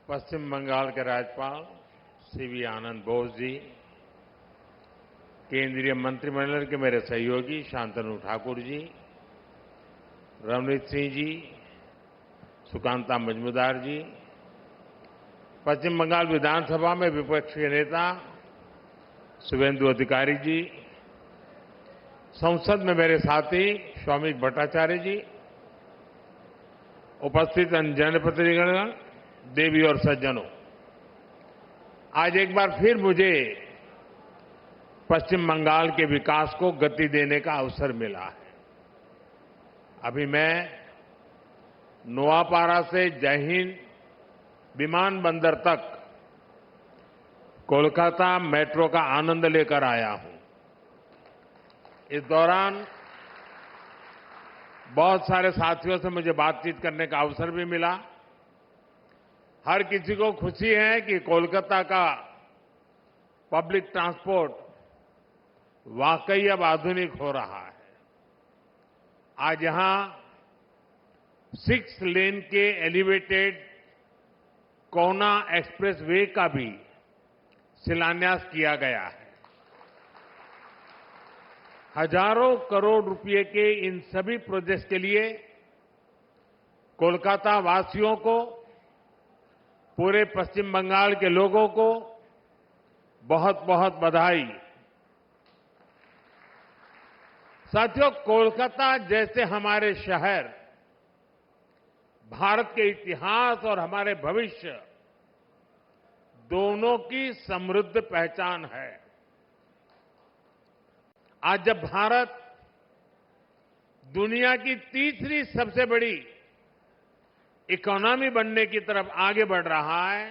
पश्चिम बंगाल के राज्यपाल सीवी आनंद बोस जी, केंद्रीय मंत्रिमंडल के मेरे सहयोगी शांतनु ठाकुर जी, रवनीत सिंह जी, सुकांता मजूमदार जी, पश्चिम बंगाल विधानसभा में विपक्ष के नेता शुभेंदु अधिकारी जी, संसद में मेरे साथी शौमिक भट्टाचार्य जी, उपस्थित अन्य जनप्रतिनिधिगण, देवी और सज्जनों, आज एक बार फिर मुझे पश्चिम बंगाल के विकास को गति देने का अवसर मिला है। अभी मैं नोआपाड़ा से जय हिंद विमानबंदर तक कोलकाता मेट्रो का आनंद लेकर आया हूं। इस दौरान बहुत सारे साथियों से मुझे बातचीत करने का अवसर भी मिला। हर किसी को खुशी है कि कोलकाता का पब्लिक ट्रांसपोर्ट वाकई अब आधुनिक हो रहा है। आज यहां 6 लेन के एलिवेटेड कोना एक्सप्रेस वे का भी शिलान्यास किया गया है। हजारों करोड़ रुपए के इन सभी प्रोजेक्ट्स के लिए कोलकाता वासियों को, पूरे पश्चिम बंगाल के लोगों को बहुत बहुत बधाई। साथियों, कोलकाता जैसे हमारे शहर भारत के इतिहास और हमारे भविष्य दोनों की समृद्ध पहचान है। आज जब भारत दुनिया की तीसरी सबसे बड़ी इकोनॉमी बनने की तरफ आगे बढ़ रहा है,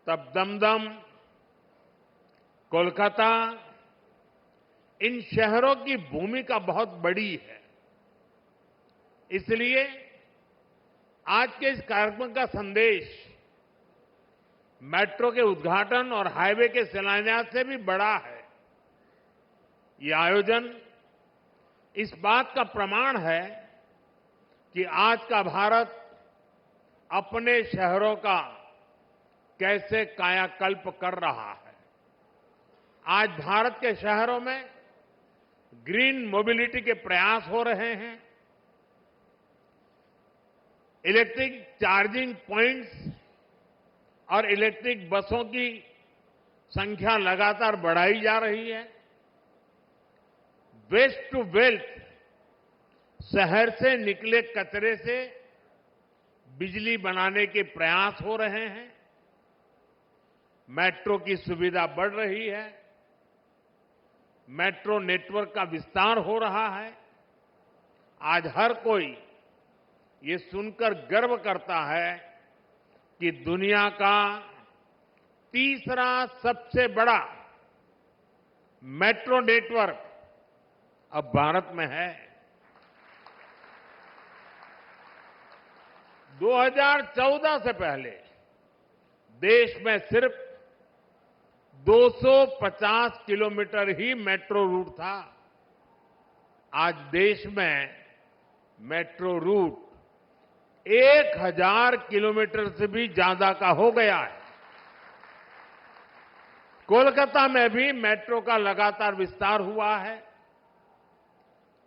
तब दमदम, कोलकाता, इन शहरों की भूमिका बहुत बड़ी है। इसलिए आज के इस कार्यक्रम का संदेश मेट्रो के उद्घाटन और हाईवे के शिलान्यास से भी बड़ा है। ये आयोजन इस बात का प्रमाण है कि आज का भारत अपने शहरों का कैसे कायाकल्प कर रहा है। आज भारत के शहरों में ग्रीन मोबिलिटी के प्रयास हो रहे हैं। इलेक्ट्रिक चार्जिंग पॉइंट्स और इलेक्ट्रिक बसों की संख्या लगातार बढ़ाई जा रही है। वेस्ट टू वेल्थ, शहर से निकले कचरे से बिजली बनाने के प्रयास हो रहे हैं। मेट्रो की सुविधा बढ़ रही है। मेट्रो नेटवर्क का विस्तार हो रहा है। आज हर कोई ये सुनकर गर्व करता है कि दुनिया का तीसरा सबसे बड़ा मेट्रो नेटवर्क अब भारत में है। 2014 से पहले देश में सिर्फ 250 किलोमीटर ही मेट्रो रूट था। आज देश में मेट्रो रूट 1000 किलोमीटर से भी ज्यादा का हो गया है। कोलकाता में भी मेट्रो का लगातार विस्तार हुआ है।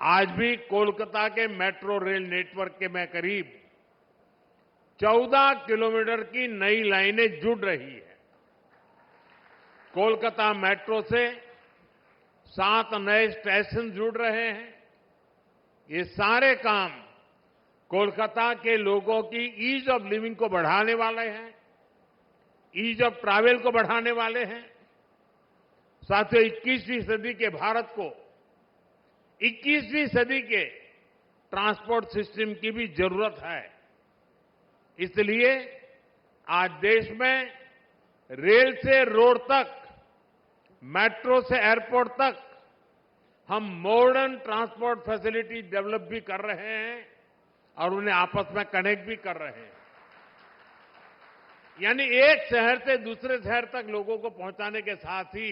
आज भी कोलकाता के मेट्रो रेल नेटवर्क के में करीब 14 किलोमीटर की नई लाइनें जुड़ रही है। कोलकाता मेट्रो से 7 नए स्टेशन जुड़ रहे हैं। ये सारे काम कोलकाता के लोगों की ईज ऑफ लिविंग को बढ़ाने वाले हैं, ईज ऑफ ट्रैवल को बढ़ाने वाले हैं। साथियों, 21वीं सदी के भारत को 21वीं सदी के ट्रांसपोर्ट सिस्टम की भी जरूरत है। इसलिए आज देश में रेल से रोड तक, मेट्रो से एयरपोर्ट तक हम मॉडर्न ट्रांसपोर्ट फैसिलिटी डेवलप भी कर रहे हैं और उन्हें आपस में कनेक्ट भी कर रहे हैं। यानी एक शहर से दूसरे शहर तक लोगों को पहुंचाने के साथ ही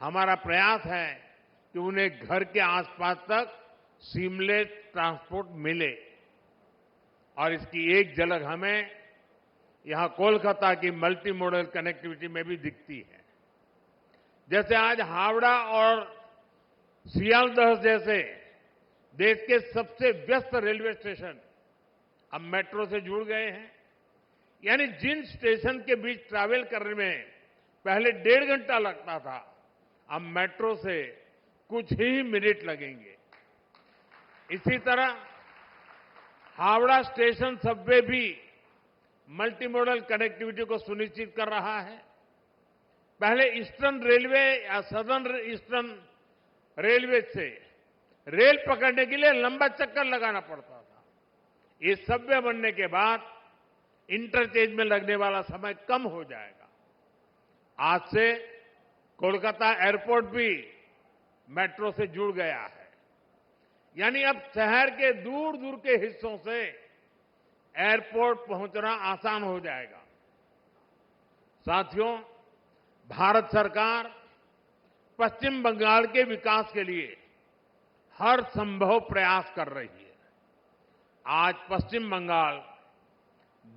हमारा प्रयास है कि उन्हें घर के आसपास तक सीमलेस ट्रांसपोर्ट मिले। और इसकी एक झलक हमें यहां कोलकाता की मल्टी मॉडल कनेक्टिविटी में भी दिखती है। जैसे आज हावड़ा और सियालदह जैसे देश के सबसे व्यस्त रेलवे स्टेशन अब मेट्रो से जुड़ गए हैं। यानी जिन स्टेशन के बीच ट्रैवल करने में पहले 1.5 घंटा लगता था, अब मेट्रो से कुछ ही मिनट लगेंगे। इसी तरह हावड़ा स्टेशन सबवे भी मल्टी मॉडल कनेक्टिविटी को सुनिश्चित कर रहा है। पहले ईस्टर्न रेलवे या सदर्न ईस्टर्न रेलवे से रेल पकड़ने के लिए लंबा चक्कर लगाना पड़ता था। ये सबवे बनने के बाद इंटरचेंज में लगने वाला समय कम हो जाएगा। आज से कोलकाता एयरपोर्ट भी मेट्रो से जुड़ गया है। यानी अब शहर के दूर दूर के हिस्सों से एयरपोर्ट पहुंचना आसान हो जाएगा। साथियों, भारत सरकार पश्चिम बंगाल के विकास के लिए हर संभव प्रयास कर रही है। आज पश्चिम बंगाल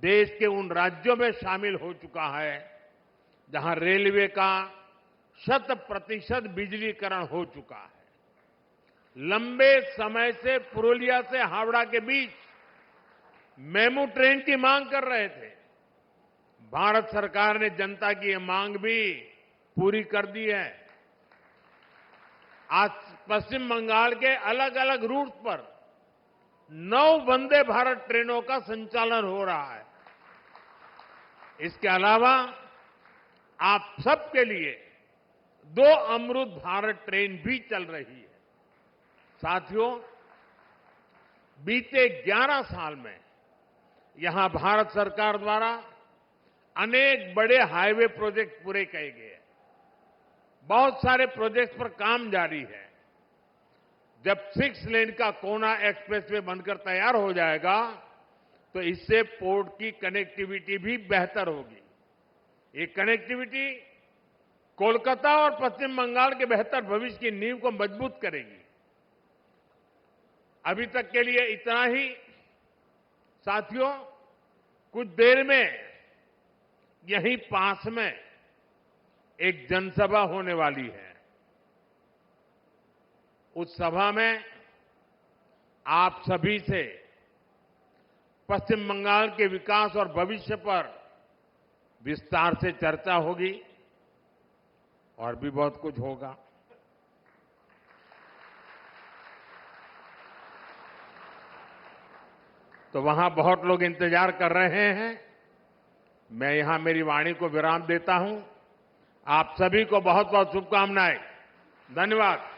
देश के उन राज्यों में शामिल हो चुका है जहां रेलवे का 100% बिजलीकरण हो चुका है। लंबे समय से पुरुलिया से हावड़ा के बीच मेमू ट्रेन की मांग कर रहे थे। भारत सरकार ने जनता की यह मांग भी पूरी कर दी है। आज पश्चिम बंगाल के अलग अलग रूट पर 9 वंदे भारत ट्रेनों का संचालन हो रहा है। इसके अलावा आप सबके लिए 2 अमृत भारत ट्रेन भी चल रही है। साथियों, बीते 11 साल में यहां भारत सरकार द्वारा अनेक बड़े हाईवे प्रोजेक्ट पूरे किए गए। बहुत सारे प्रोजेक्ट पर काम जारी है। जब 6 लेन का कोना एक्सप्रेसवे बनकर तैयार हो जाएगा तो इससे पोर्ट की कनेक्टिविटी भी बेहतर होगी। ये कनेक्टिविटी कोलकाता और पश्चिम बंगाल के बेहतर भविष्य की नींव को मजबूत करेगी। अभी तक के लिए इतना ही। साथियों, कुछ देर में यहीं पास में एक जनसभा होने वाली है। उस सभा में आप सभी से पश्चिम बंगाल के विकास और भविष्य पर विस्तार से चर्चा होगी और भी बहुत कुछ होगा। तो वहां बहुत लोग इंतजार कर रहे हैं। मैं यहां मेरी वाणी को विराम देता हूं। आप सभी को बहुत बहुत शुभकामनाएं। धन्यवाद।